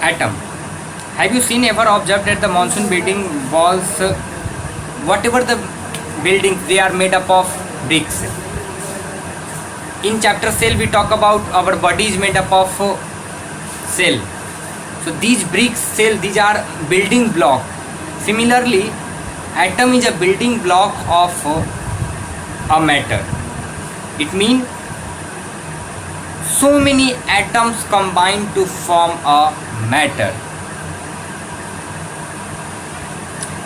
Atom. Have you seen ever observed that the monsoon building walls, whatever the buildings, they are made up of bricks. In chapter cell we talk about our body is made up of cell. So these bricks cell, these are building block. Similarly, atom is a building block of a matter. It means so many atoms combine to form a matter.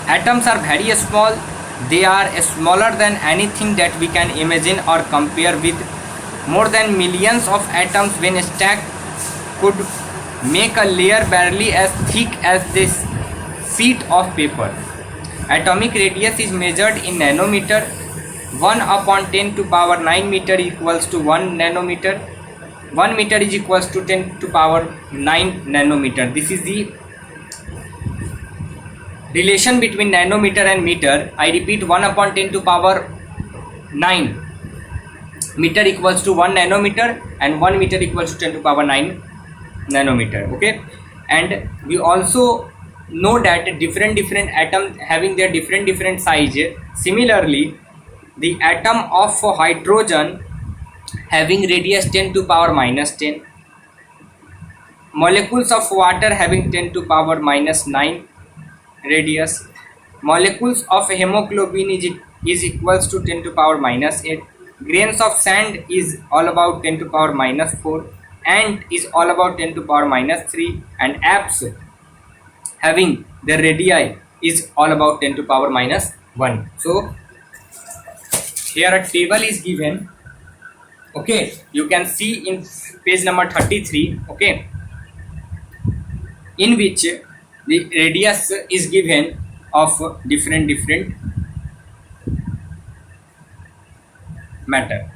Atoms are very small. They are smaller than anything that we can imagine or compare with. More than millions of atoms when stacked could make a layer barely as thick as this sheet of paper. Atomic radius is measured in nanometer. 1 upon 10 to power 9 meter equals to 1 nanometer. 1 meter is equals to 10 to power 9 nanometer. This is the relation between nanometer and meter. I repeat, 1 upon 10 to power 9 meter equals to 1 nanometer and 1 meter equals to 10 to power 9 nanometer. Okay, and we also know that different atoms having their different size. Similarly, the atom of hydrogen having radius 10 to power minus 10, molecules of water having 10 to power minus 9 radius, molecules of hemoglobin is equals to 10 to power minus 8, grains of sand is all about 10 to power minus 4, ant is all about 10 to power minus 3, and apps having the radii is all about 10 to power minus 1. So here a table is given. Okay, you can see in page number 33. Okay, in which the radius is given of different matter.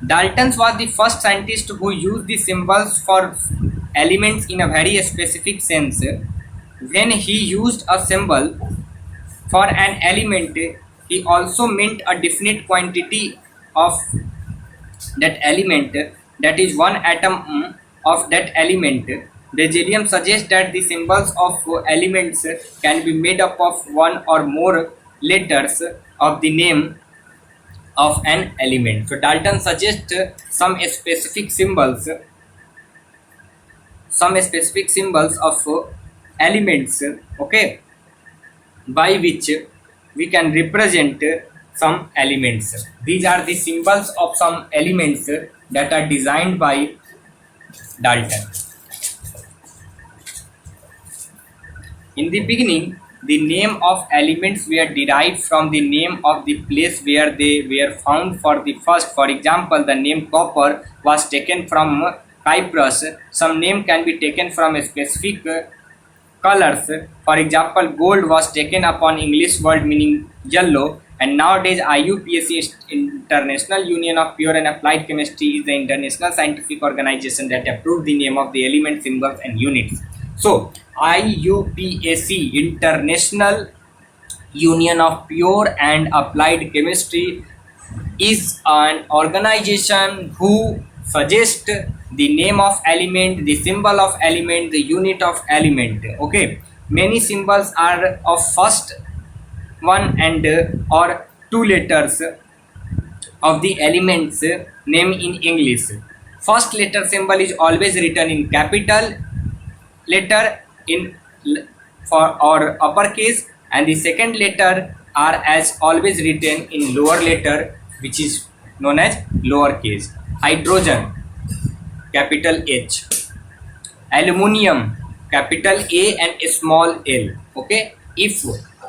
Dalton was the first scientist who used the symbols for elements in a very specific sense. When he used a symbol for an element, he also meant a definite quantity of that element, that is one atom of that element. Bergelium suggests that the symbols of elements can be made up of one or more letters of the name of an element. So Dalton suggests some specific symbols of elements, okay, by which we can represent some elements. These are the symbols of some elements that are designed by Dalton. In the beginning, the name of elements were derived from the name of the place where they were found for the first. For example, the name copper was taken from Cyprus. Some name can be taken from specific colors. For example, gold was taken upon English word meaning yellow. And nowadays, IUPAC, International Union of Pure and Applied Chemistry, is the international scientific organization that approved the name of the element, symbols, and units. So IUPAC, International Union of Pure and Applied Chemistry, is an organization who suggests the name of element, the symbol of element, the unit of element. Okay, many symbols are of first one and or two letters of the elements name in English. First letter symbol is always written in capital letter in for or uppercase, and the second letter are as always written in lower letter, which is known as lowercase. Hydrogen, capital H. Aluminium, capital A and small l. Okay, if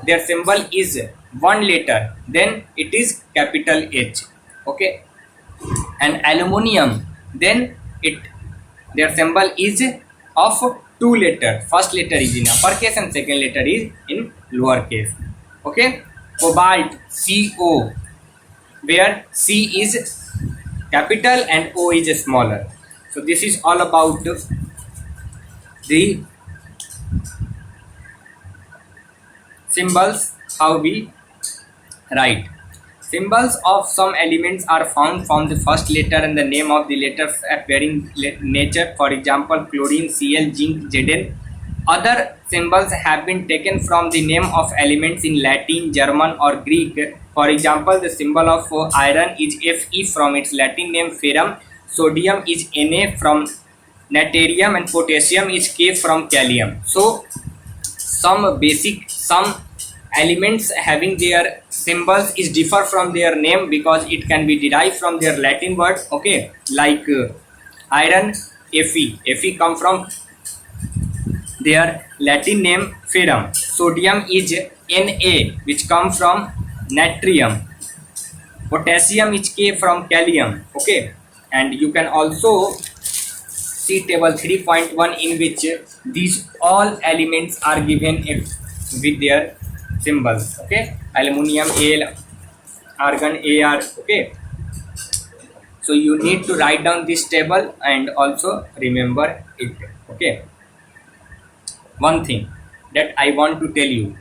their symbol is one letter, then it is capital H. Okay, and aluminium, then their symbol is of two letters. First letter is in uppercase and second letter is in lowercase. Okay, cobalt, CO, where C is capital and O is smaller. So this is all about the symbols, how we write. Symbols of some elements are found from the first letter and the name of the letters appearing nature. For example, chlorine, Cl, zinc, Zn. Other symbols have been taken from the name of elements in Latin, German, or Greek. For example, the symbol of iron is Fe from its Latin name ferrum. Sodium is Na from natrium, and potassium is K from kalium. So some elements having their symbols is differ from their name because it can be derived from their Latin word. Okay, like iron, Fe come from their Latin name ferrum. Sodium is Na, which comes from natrium. Potassium is K from kalium. Okay, and you can also see table 3.1 in which these all elements are given with their symbols. Okay, aluminum Al, argon Ar. Okay, so you need to write down this table and also remember it. Okay, one thing that I want to tell you,